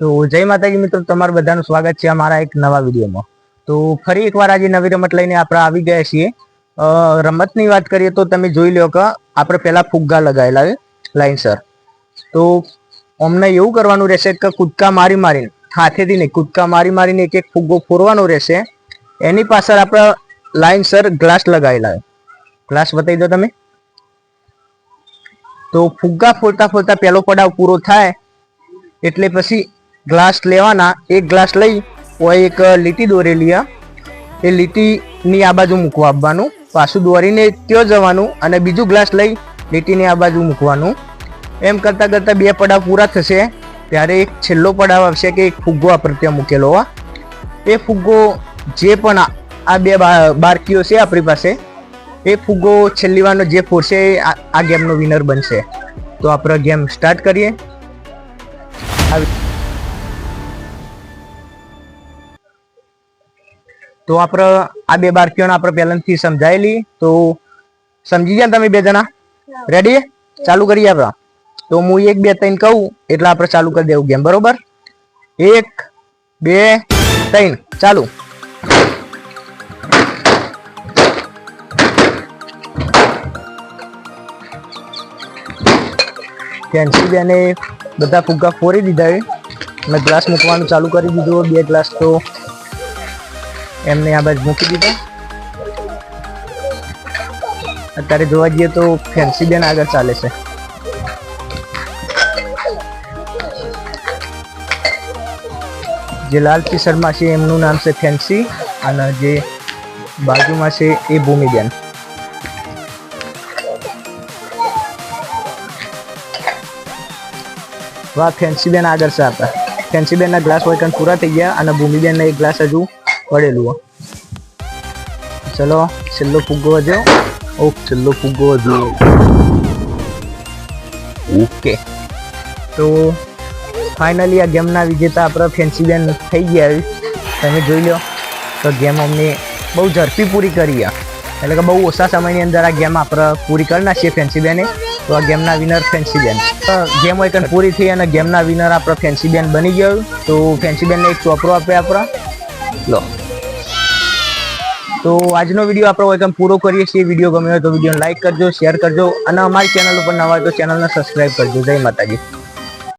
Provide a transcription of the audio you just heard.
તો જય માતાજી મિત્રો, તમારું બધાનું સ્વાગત છે અમારા એક નવા વિડીયોમાં। તો ફરી એકવાર આજે નવી રમત લઈને આપણે આવી ગયા છીએ। રમતની વાત કરીએ તો તમે જોઈ લો કે આપણે પહેલા ફુગ્ગા લગાવેલા છે લાઈનસર। તો અમને એવું કરવાનું રહેશે કે કૂદકા મારી મારીને, હાથેથી નહીં, કૂદકા મારી મારીને એક એક ફુગ્ગો ફોરવાનો રહેશે। એની પાછળ આપણે લાઈનસર ગ્લાસ લગાવેલા છે। ગ્લાસ બતાવી દો તમે। તો ફુગ્ગા ફોરતા ફોરતા પહેલો પડાવ પૂરો થાય એટલે પછી ગ્લાસ લેવાના। એક ગ્લાસ લઈ કોઈ એક લીટી દોરેલી, એ લીટીની આ બાજુ મૂકવા આપવાનું, પાછું દોરીને ત્યાં જવાનું અને બીજું ગ્લાસ લઈ લીટીની આ બાજુ મૂકવાનું। એમ કરતાં કરતાં બે પડાવ પૂરા થશે ત્યારે એક છેલ્લો પડાવ આવશે કે એક ફુગ્ગો આપણે ત્યાં મૂકેલો હોય। એ ફુગ્ગો જે પણ આ બે બારકીઓ છે આપણી પાસે, એ ફુગ્ગો છેલ્લી વારનો જે ફોડશે આ ગેમનો વિનર બનશે। તો આપણે ગેમ સ્ટાર્ટ કરીએ। તો આપણે આ બે બારકીઓને આપણે પહેલાથી સમજાયેલી, તો સમજી ગયા તમે બે જણા? રેડી? ચાલુ કરીએ આપણે। તો હું 1 2 3 કહું એટલે આપણે ચાલુ કરી દેવું ગેમ, બરોબર? 1 2 3 ચાલુ। ફેન્સી બેને બધા ફુગ્ગા ફોડી દીધા છે અને ગ્લાસ મૂકવાનું ચાલુ કરી દીધું। 2 ગ્લાસ તો એમને આ બાજુ મૂકી દીધા। અત્યારે જોવા જઈએ તો ફેન્સી બેન આગળ ચાલે છે। જે લાલ ટી શર્ટમાં છે એમનું નામ છે ફેન્સી અને જે બાજુમાં છે એ ભૂમિબેન। વાહ, ફેન્સી બેન આગળ છે આપણા। ફેન્સી બેનના ગ્લાસ વૈકન પૂરા થઈ ગયા અને ભૂમિબેનના એક ગ્લાસ હજુ પડેલું। ચલો, છેલ્લો ફુગ્ગો વધ્યો। છેલ્લો ફુગ્ગો વધ્યો। ઓકે, તો ફાઇનલી આ ગેમના વિજેતા આપણે ફેન્સી બેન થઈ ગયા। તમે જોઈ લો તો ગેમ અમને બહુ ઝડપી પૂરી કરી, એટલે કે બહુ ઓછા સમયની અંદર આ ગેમ આપણે પૂરી કરી નાખીએ ફેન્સી બેને। તો આ ગેમના વિનર ફેન્સી બેન। ગેમ વૈકન પૂરી થઈ અને ગેમના વિનર આપણે ફેન્સી બેન બની ગયો। તો ફેન્સી બેનને એક ચોપડો આપે આપણા, લો। તો આજનો વિડીયો આપણે વૈકન પૂરો કરીએ છીએ। વિડીયો ગમ્યો હોય તો વિડીયોને લાઈક કરજો, શેર કરજો અને અમારી ચેનલ ઉપર નવા હોય તો ચેનલને સબસ્ક્રાઈબ કરજો। જય માતાજી।